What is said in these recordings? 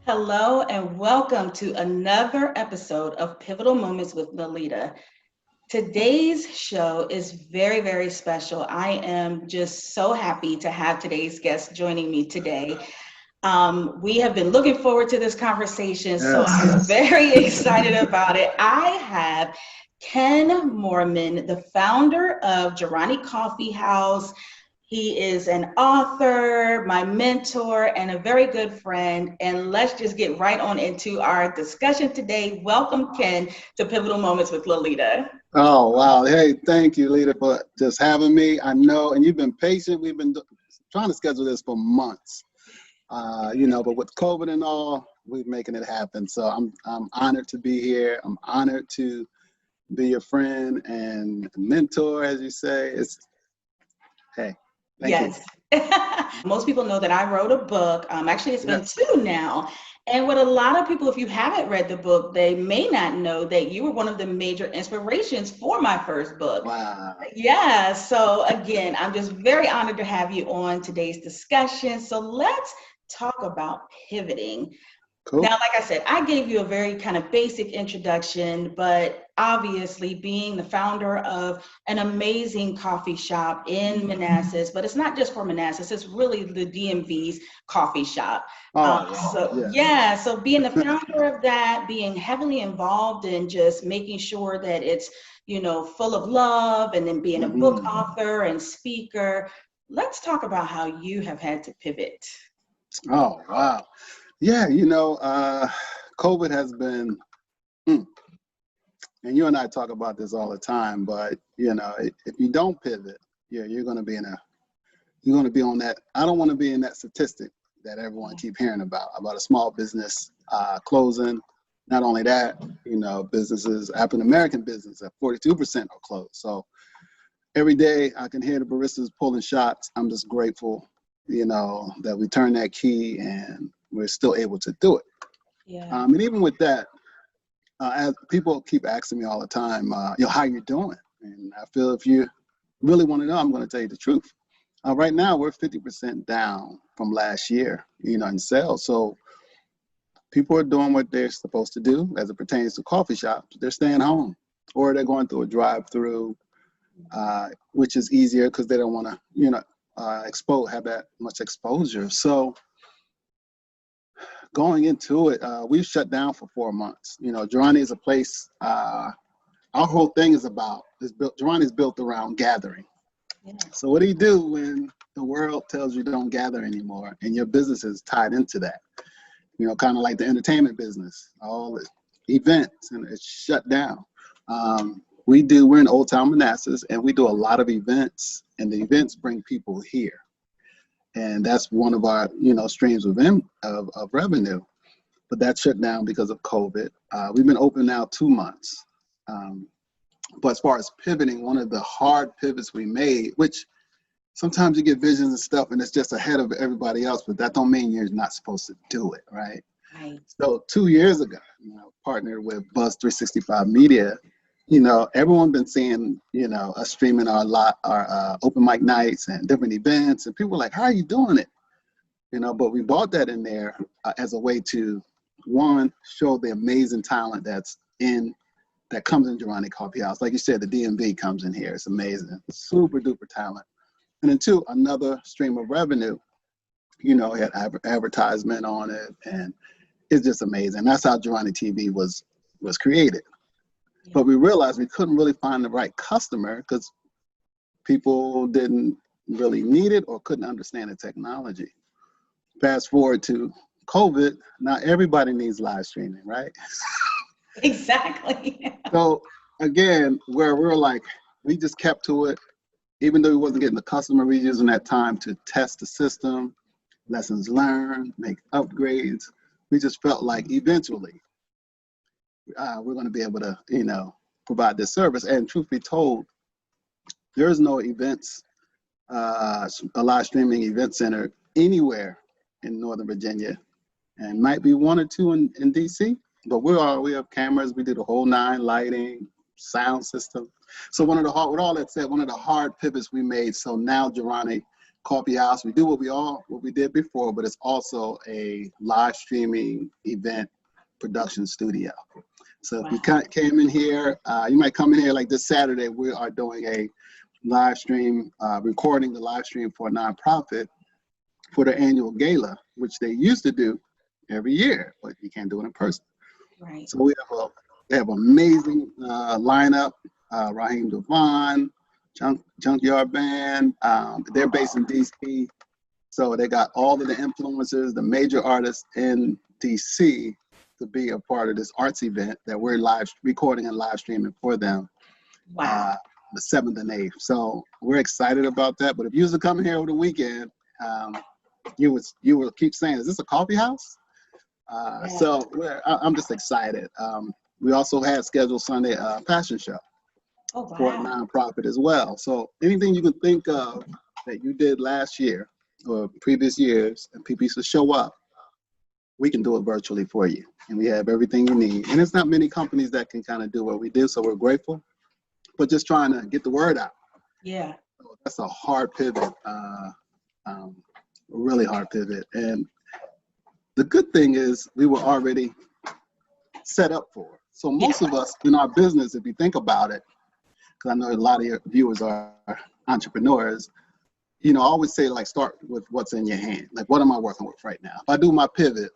Hello and welcome to another episode of Pivotal Moments with Lolita. Today's show is very, very special. I am just so happy to have today's guest joining me today. We have been looking forward to this conversation, so I'm very excited about it. I have Ken Moorman, the founder of Girani Coffee House. He is an author, my mentor, and a very good friend. And let's just get right on into our discussion today. Welcome, Ken, to Pivotal Moments with Lolita. Oh, wow. Hey, thank you, Lita, for just having me. I know, and you've been patient. We've been trying to schedule this for months, but with COVID and all, we're making it happen. So I'm honored to be here. I'm honored to be your friend and mentor, as you say. Hey. Thank you. Most people know that I wrote a book. Actually, it's been two now. And what a lot of people, if you haven't read the book, they may not know that you were one of the major inspirations for my first book. Wow. Yeah. So again, I'm just very honored to have you on today's discussion. So let's talk about pivoting. Cool. Now, like I said, I gave you a very kind of basic introduction, but obviously being the founder of an amazing coffee shop in Manassas, but it's not just for Manassas, it's really the DMV's coffee shop. So being the founder of that, being heavily involved in just making sure that it's, full of love, and then being a book author and speaker. Let's talk about how you have had to pivot. Oh, wow. Yeah, COVID has been, and you and I talk about this all the time, but, if you don't pivot, you're going to be on that. I don't want to be in that statistic that everyone keep hearing about a small business closing. Not only that, businesses, African-American business at 42% are closed. So every day I can hear the baristas pulling shots. I'm just grateful, that we turned that key and we're still able to do it. Yeah. And even with that, as people keep asking me all the time, how you doing? And I feel if you really want to know, I'm going to tell you the truth. Right now, we're 50% down from last year, in sales. So people are doing what they're supposed to do as it pertains to coffee shops. They're staying home, or they're going through a drive-through, which is easier because they don't want to, have that much exposure. So going into it, we've shut down for 4 months. Girani is a place, our whole thing Girani is built around gathering. Yeah. So what do you do when the world tells you don't gather anymore and your business is tied into that? Kind of like the entertainment business, all the events, and it's shut down. We're in Old Town Manassas, and we do a lot of events, and the events bring people here. And that's one of our, streams of revenue. But that shut down because of COVID. We've been open now 2 months. But as far as pivoting, one of the hard pivots we made, which sometimes you get visions and stuff and it's just ahead of everybody else, but that don't mean you're not supposed to do it, right? Right. So 2 years ago, partnered with Buzz 365 Media. Everyone been seeing, us streaming our open mic nights and different events, and people were like, how are you doing it? But we brought that in there as a way to, one, show the amazing talent that comes in Girani Coffee House. Like you said, the DMV comes in here. It's amazing. Super duper talent. And then two, another stream of revenue, it had advertisement on it, and it's just amazing. That's how Girani TV was created. But we realized we couldn't really find the right customer because people didn't really need it or couldn't understand the technology. Fast forward to COVID, now everybody needs live streaming, right? Exactly. So again, where we're like, we just kept to it, even though we wasn't getting the customer, we using that time to test the system, lessons learned, make upgrades. We just felt like eventually we're going to be able to, provide this service. And truth be told, there's no events, a live streaming event center anywhere in Northern Virginia, and might be one or two in DC. But we have cameras. We do the whole 9, lighting, sound system. So with all that said, one of the hard pivots we made. So now Girani coffee house. We do what we did before, but it's also a live streaming event production studio. So if you came in here, you might come in here like this Saturday. We are doing a live stream, recording the live stream for a nonprofit for their annual gala, which they used to do every year, but you can't do it in person. Right. So we have amazing lineup. Raheem Devon, Junkyard Band. They're based in DC, so they got all of the influencers, the major artists in DC, to be a part of this arts event that we're live recording and live streaming for them. Wow. The 7th and 8th. So we're excited about that. But if you was to come here over the weekend, you would keep saying, "Is this a coffee house?" So I'm just excited. We also had scheduled Sunday fashion show for a nonprofit as well. So anything you can think of that you did last year or previous years and people used to show up, we can do it virtually for you. And we have everything you need. And it's not many companies that can kind of do what we do, so we're grateful. But just trying to get the word out. Yeah. So that's a hard pivot, a really hard pivot. And the good thing is we were already set up for it. So most of us in our business, if you think about it, because I know a lot of your viewers are entrepreneurs, I always say, like, start with what's in your hand. Like, what am I working with right now? If I do my pivot,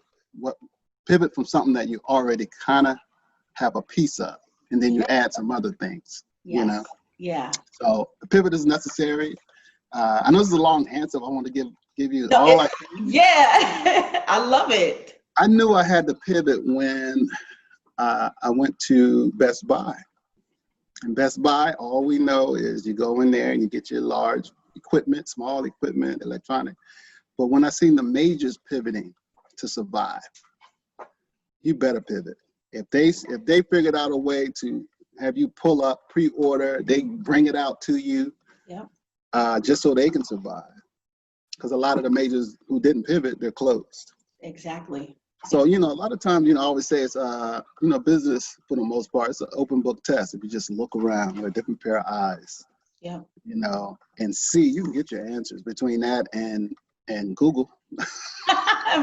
pivot from something that you already kind of have a piece of, and then you add some other things, Yeah. So the pivot is necessary. I know this is a long answer, but I want to give you all I can. Yeah, I love it. I knew I had to pivot when I went to Best Buy. In Best Buy, all we know is you go in there and you get your large equipment, small equipment, electronic. But when I seen the majors pivoting to survive, you better pivot. If they figured out a way to have you pull up, pre-order, they bring it out to you, just so they can survive. Because a lot of the majors who didn't pivot, they're closed. Exactly. So, a lot of times, I always say it's, business, for the most part, it's an open book test. If you just look around with a different pair of eyes, and see, you can get your answers between that and Google.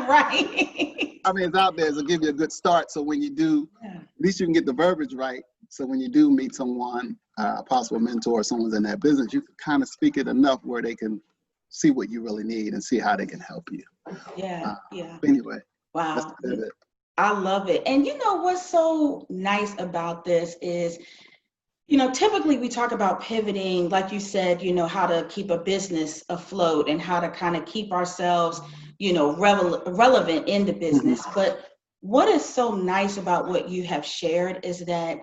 Right. I mean, it's out there. It'll give you a good start. So when you do, at least you can get the verbiage right. So when you do meet someone, a possible mentor, or someone's in that business, you can kind of speak it enough where they can see what you really need and see how they can help you. Anyway. Wow. I love it. And what's so nice about this is, typically we talk about pivoting, like you said, how to keep a business afloat and how to kind of keep ourselves, relevant in the business. But what is so nice about what you have shared is that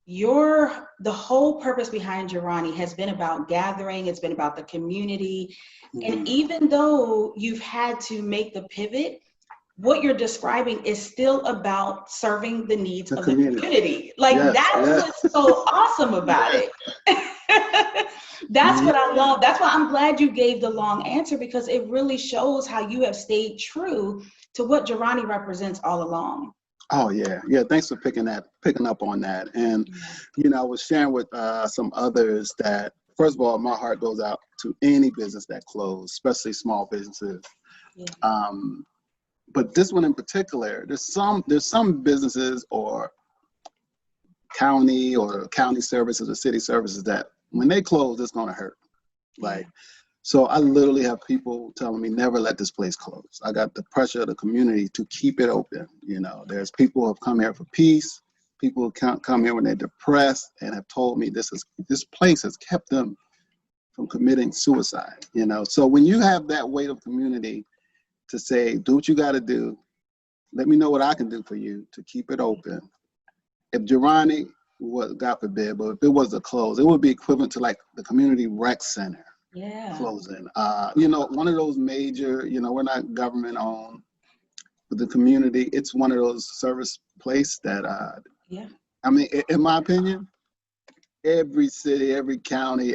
the whole purpose behind Jirani has been about gathering. It's been about the community. And even though you've had to make the pivot, what you're describing is still about serving the needs of the community. Like, that's what's so awesome about it. That's what I love. That's why I'm glad you gave the long answer, because it really shows how you have stayed true to what Jirani represents all along. Oh, yeah. Thanks for picking up on that. And, I was sharing with some others that, first of all, my heart goes out to any business that closed, especially small businesses. But this one in particular, there's some businesses or county services or city services that when they close, it's going to hurt. So I literally have people telling me, never let this place close. I got the pressure of the community to keep it open. There's people who have come here for peace. People who come here when they're depressed and have told me this place has kept them from committing suicide. So when you have that weight of community to say, do what you got to do, let me know what I can do for you to keep it open. If Jirani was, God forbid, but if it was to close, it would be equivalent to like the community rec center closing. One of those major, we're not government owned, but the community, it's one of those service places that, I mean, in my opinion, every city, every county,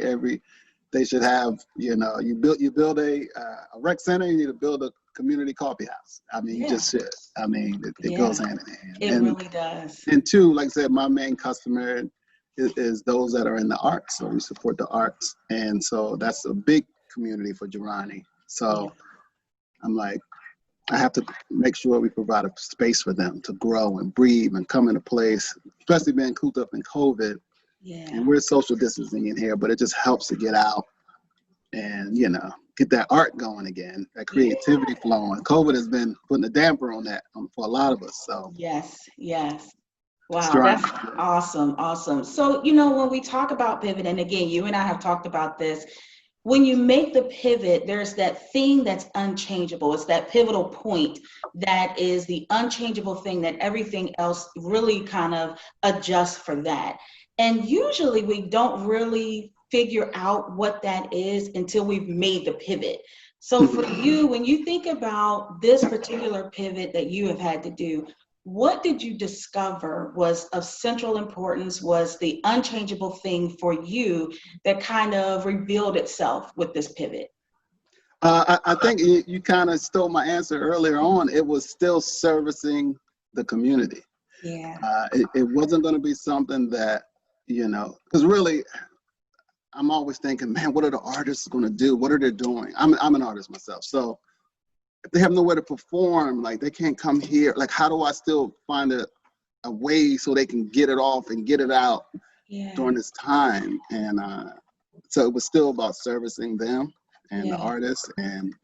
they should have, you build a rec center, you need to build a community coffee house. I mean, you just should. I mean, it goes hand in hand. It really does. And two, like I said, my main customer is those that are in the arts. So we support the arts. And so that's a big community for Girani. Yeah. So I'm like, I have to make sure we provide a space for them to grow and breathe and come into place, especially being cooped up in COVID. Yeah. And we're social distancing in here, but it just helps to get out and, you know, get that art going again, that creativity flowing. COVID has been putting a damper on that for a lot of us. So Yes, yes. Wow, strong. that's awesome, awesome. So, you know, when we talk about pivot, and again, you and I have talked about this, when you make the pivot, there's that thing that's unchangeable. It's that pivotal point that is the unchangeable thing that everything else really kind of adjusts for that. And usually we don't really figure out what that is until we've made the pivot. So for you, when you think about this particular pivot that you have had to do, what did you discover was of central importance, was the unchangeable thing for you that kind of revealed itself with this pivot? I think you kind of stole my answer earlier on. It was still servicing the community. Yeah. It wasn't going to be something that, you know, because really, I'm always thinking, man, what are the artists going to do? What are they doing? I'm an artist myself. So if they have nowhere to perform, like they can't come here, like how do I still find a way so they can get it off and get it out during this time? And so it was still about servicing them and the artists. And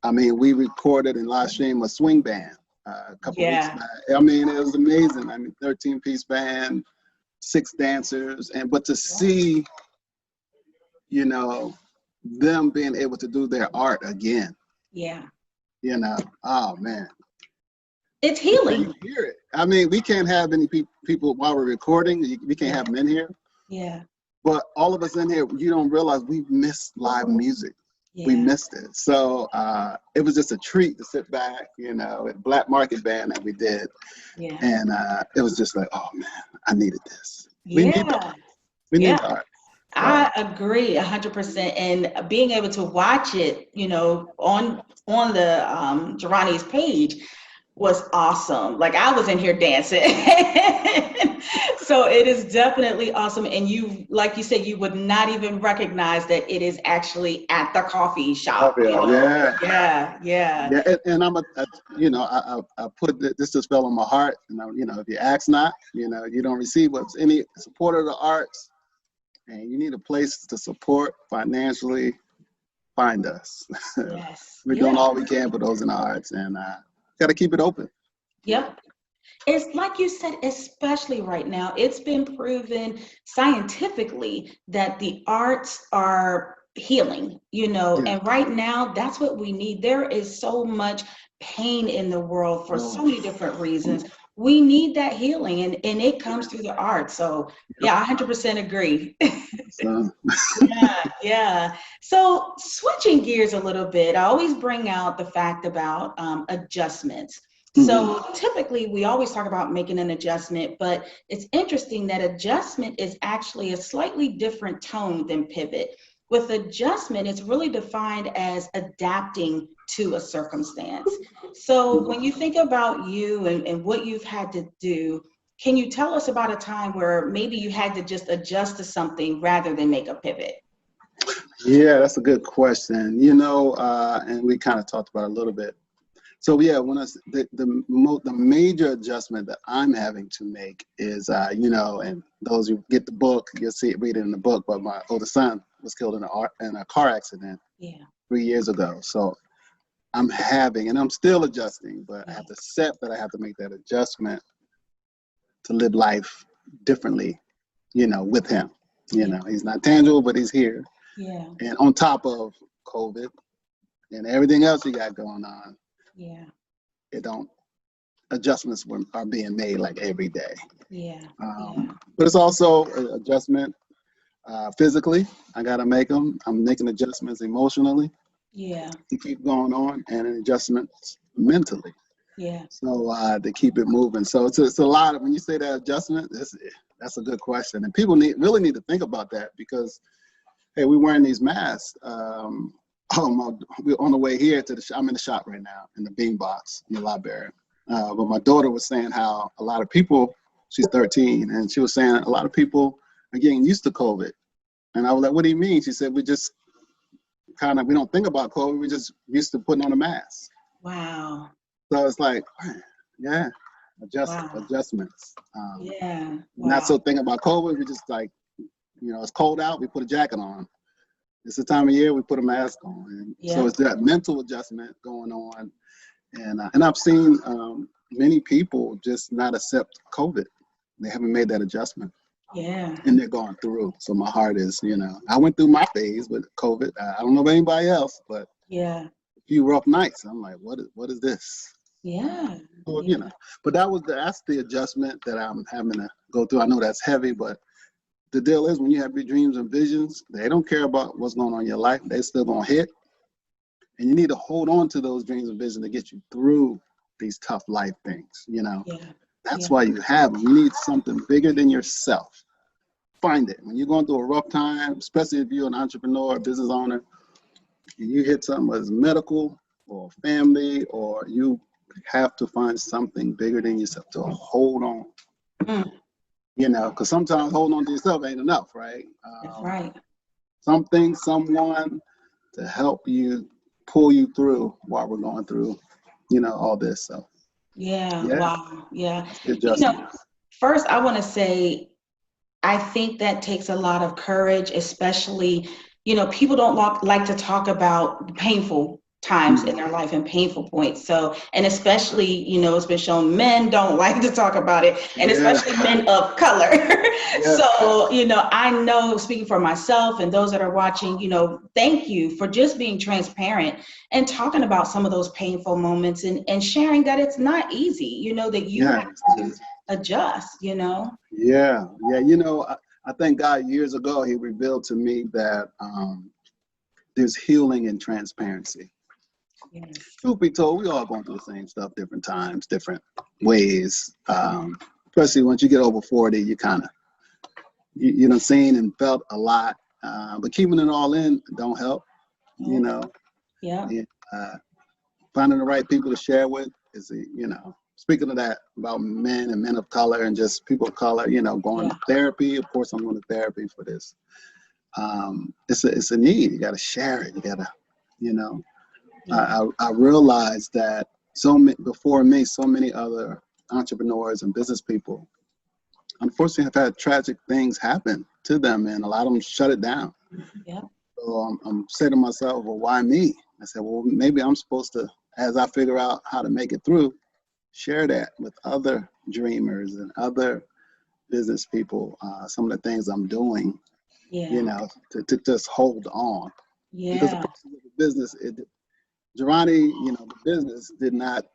I mean, we recorded and live streamed a swing band a couple of weeks back. I mean, it was amazing. I mean, 13-piece band, 6 dancers, but to see, you know, them being able to do their art again. Yeah. You know, oh man. It's healing. You hear it. I mean, we can't have any people while we're recording. We can't have them in here. Yeah. But all of us in here, you don't realize we missed live music. We missed it. So it was just a treat to sit back, you know, at Black Market Band that we did. Yeah. And it was just like, oh man, I needed this. Yeah. We need art. I agree 100%. And being able to watch it, you know, on the Girani's page was awesome. Like I was in here dancing. So it is definitely awesome. And you, like you said, you would not even recognize that it is actually at the coffee shop. You know? Yeah. And I'm you know, I put this just fell on my heart. And you know, if you ask not, you know, you don't receive what's any support of the arts. And you need a place to support financially, find us. Yes. We're doing all we can for those in the arts, and got to keep it open. Yep. It's like you said, especially right now, it's been proven scientifically that the arts are healing, you know, and right now that's what we need. There is so much pain in the world for so many different reasons. We need that healing, and it comes through the art. So yeah, 100% agree. So. Yeah. So switching gears a little bit, I always bring out the fact about adjustments. So typically we always talk about making an adjustment, but it's interesting that adjustment is actually a slightly different tone than pivot. With adjustment, it's really defined as adapting to a circumstance. So when you think about you and what you've had to do, can you tell us about a time where maybe you had to just adjust to something rather than make a pivot? Yeah, that's a good question. You know, and we kind of talked about it a little bit. So yeah, when the major adjustment that I'm having to make is, you know, and those who get the book, you'll see it, read it in the book. But my oldest son was killed in a car accident 3 years ago. So I'm having, and I'm still adjusting, but I have to accept that I have to make that adjustment to live life differently, you know, with him. You know, he's not tangible, but he's here. Yeah. And on top of COVID and everything else you got going on. Yeah. Adjustments are being made like every day. Yeah. But it's also an adjustment physically. I got to make them. I'm making adjustments emotionally. Yeah. To keep going on, and an adjustment mentally. Yeah. So to keep it moving. So it's a lot of, when you say that adjustment, that's a good question. And people really need to think about that because, hey, we're wearing these masks. We're on the way here to the shop. I'm in the shop right now in the bean box in the library. But my daughter was saying how a lot of people, she's 13, and she was saying a lot of people are getting used to COVID. And I was like, what do you mean? She said, we just we don't think about COVID. We just used to putting on a mask. Wow. So it's like, yeah, Wow. adjustments. Yeah. Not so Wow. thinking about COVID. We just like, it's cold out, we put a jacket on. It's the time of year we put a mask on. And so Yeah. it's that mental adjustment going on. And I've seen many people just not accept COVID. They haven't made that adjustment. Yeah. And they're going through. So my heart is, I went through my phase with COVID. I don't know about anybody else, but Yeah. a few rough nights. I'm like, what is this? Yeah. So, Yeah. but that's the adjustment that I'm having to go through. I know that's heavy, but the deal is when you have your dreams and visions, they don't care about what's going on in your life. They're still going to hit. And you need to hold on to those dreams and visions to get you through these tough life things, Yeah. That's Yeah. why you have them. You need something bigger than yourself. Find it. When you're going through a rough time, especially if you're an entrepreneur, business owner, and you hit something whether it's medical or family, or you have to find something bigger than yourself to hold on. Mm, Because sometimes holding on to yourself ain't enough, right? that's right. Something, someone to help you pull you through while we're going through, all this. So, Yeah. yeah, Wow. Yeah. that's the You know, adjustment. first, I want to say, I think that takes a lot of courage, especially, people don't like to talk about painful times in their life and painful points. So, and especially, it's been shown men don't like to talk about it, and Yeah, especially men of color. yeah, So, I know, speaking for myself and those that are watching, thank you for just being transparent and talking about some of those painful moments and sharing that it's not easy, that you yeah, have to adjust. yeah, yeah. I thank God years ago, He revealed to me that there's healing in transparency. Yes. Truth be told, we all going through the same stuff, different times, different ways. Especially once you get over 40, you kind of, you done seen and felt a lot. But keeping it all in don't help, you know. Yeah. And, finding the right people to share with is, speaking of that about men and men of color and just people of color, going to therapy. Of course, I'm going to therapy for this. It's a need. You got to share it. You got to, I realized that before me, so many other entrepreneurs and business people, unfortunately, have had tragic things happen to them, and a lot of them shut it down. Yeah. So I'm saying to myself, well, why me? I said, well, maybe I'm supposed to, as I figure out how to make it through, share that with other dreamers and other business people, some of the things I'm doing, to just hold on. Because the Yeah. person with the business, Girani, the business did not,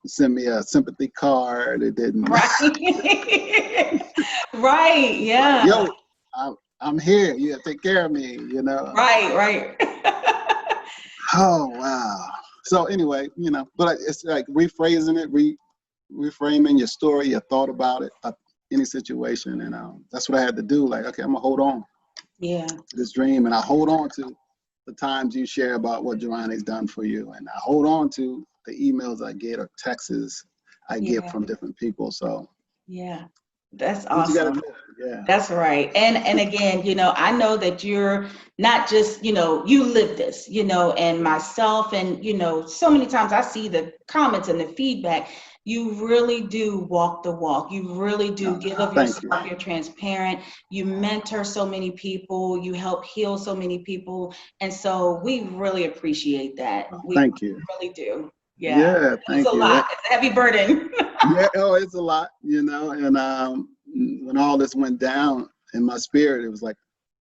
send me a sympathy card. It didn't. Right. Right. Like, Yeah. yo, I'm here. You gotta take care of me, Right. Right. Oh, wow. So anyway, but it's like rephrasing it, reframing your story, your thought about it, any situation. And that's what I had to do. Like, okay, I'm gonna hold on Yeah. to this dream, and I hold on to the times you share about what Girani's done for you. And I hold on to the emails I get or texts I get Yeah. from different people. So Yeah. That's what you gotta awesome. do. Yeah. That's right. And again, I know that you're not just, you live this, and myself and, so many times I see the comments and the feedback. You really do walk the walk. You really do give of Thank you. yourself. You're transparent. You mentor so many people. You help heal so many people. And so we really appreciate that. We Thank you. really do. Yeah. Yeah, It's a thank you. lot. It's a heavy burden. Yeah, it's a lot, and when all this went down in my spirit, it was like,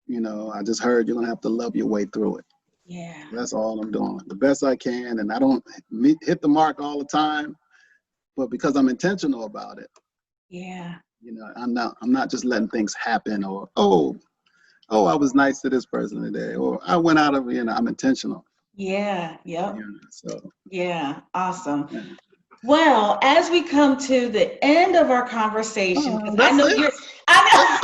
I just heard you're gonna have to love your way through it. Yeah. That's all I'm doing, the best I can, and I don't hit the mark all the time, but because I'm intentional about it, Yeah. I'm not just letting things happen, or I was nice to this person today, or I went out of, I'm intentional. Yeah. Yep. So Yeah. Awesome. yeah. Well, as we come to the end of our conversation, because I That's know it. I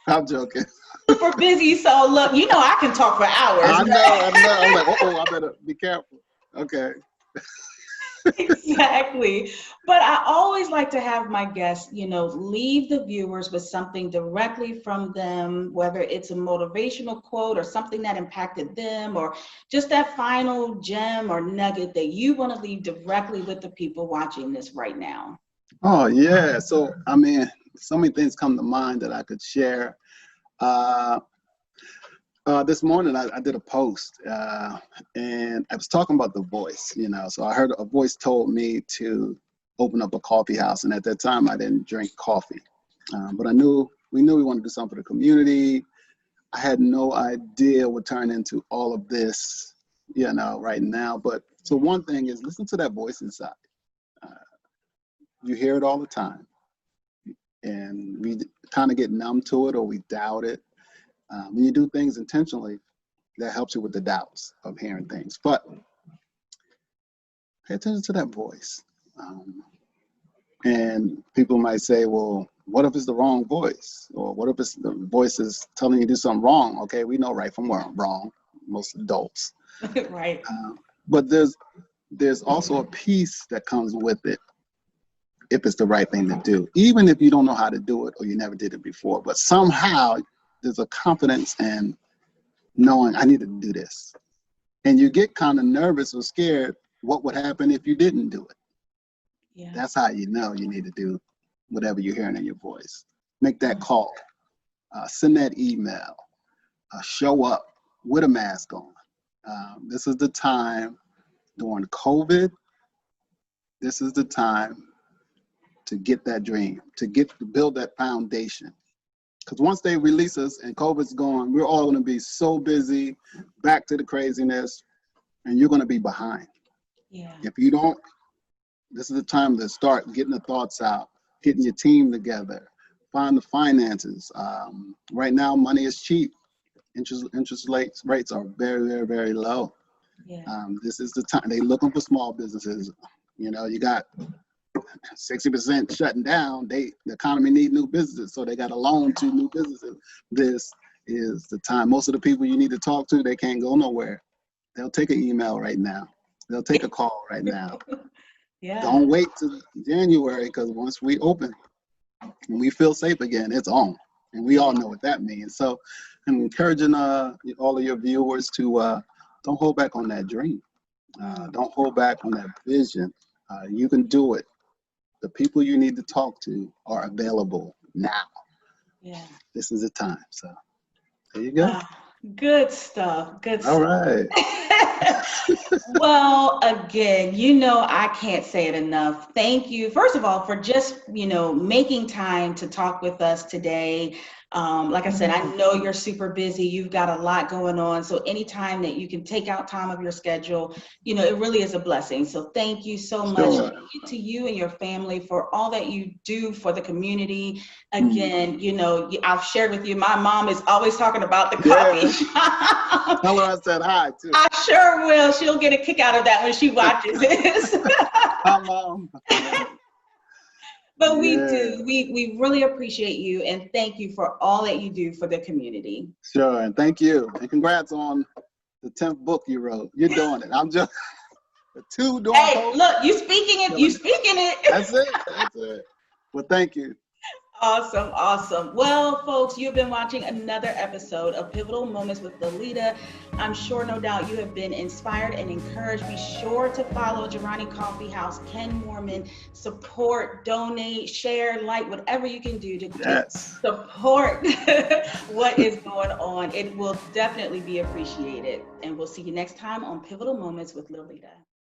I'm joking. know super busy, so look, I can talk for hours. I know. I'm like, I better be careful. Okay. Exactly. But I always like to have my guests, leave the viewers with something directly from them, whether it's a motivational quote or something that impacted them, or just that final gem or nugget that you want to leave directly with the people watching this right now. Oh yeah. So I mean, so many things come to mind that I could share. Uh, this morning I did a post and I was talking about the voice, So I heard a voice told me to open up a coffee house, and at that time I didn't drink coffee, but we wanted to do something for the community. I had no idea what turned into all of this, right now. But so one thing is listen to that voice inside. Uh, you hear it all the time, and we kind of get numb to it or we doubt it. When you do things intentionally, that helps you with the doubts of hearing things. But pay attention to that voice. And people might say, well, what if it's the wrong voice? Or what if it's the voice is telling you to do something wrong? Okay, we know right from wrong, most adults. Right. But there's also a peace that comes with it if it's the right thing to do, even if you don't know how to do it or you never did it before. But somehow there's a confidence in knowing I need to do this. And you get kind of nervous or scared what would happen if you didn't do it. Yeah. That's how you know you need to do whatever you're hearing in your voice. Make that call, send that email, show up with a mask on. This is the time during COVID. This is the time to get that dream, to build that foundation. Because once they release us and COVID's gone, we're all going to be so busy, back to the craziness, and you're going to be behind. Yeah. If you don't, this is the time to start getting the thoughts out, getting your team together, find the finances. Right now, money is cheap. Interest rates are very, very, very low. Yeah. This is the time. They're looking for small businesses. You got 60% shutting down. The economy need new businesses, so they got a loan to new businesses. This is the time. Most of the people you need to talk to, they can't go nowhere. They'll take an email right now. They'll take a call right now. Yeah. Don't wait till January, because once we open and we feel safe again, it's on. And we all know what that means. So I'm encouraging all of your viewers to don't hold back on that dream. Don't hold back on that vision. You can do it. The people you need to talk to are available now. Yeah. This is the time. So there you go. Good stuff. Good All stuff. right. Well, again, I can't say it enough. Thank you, first of all, for just, making time to talk with us today. Like I said, I know you're super busy. You've got a lot going on. So anytime that you can take out time of your schedule, it really is a blessing. So thank you so much. Sure. Thank you to you and your family for all that you do for the community. Again, I've shared with you, my mom is always talking about the coffee shop. Tell her I said hi, too. I sure will. She'll get a kick out of that when she watches this. Hi, Mom. But we do. We really appreciate you, and thank you for all that you do for the community. Sure, and thank you. And congrats on the 10th book you wrote. You're doing it. I'm just the 2 doing Hey, posts. look, you speaking it. You speaking it. That's it. That's it. Well, thank you. Awesome, awesome. Well, folks, you've been watching another episode of Pivotal Moments with Lolita. I'm sure, no doubt, you have been inspired and encouraged. Be sure to follow Girani Coffee House, Ken Moorman. Support, donate, share, like, whatever you can do to support what is going on. It will definitely be appreciated. And we'll see you next time on Pivotal Moments with Lolita.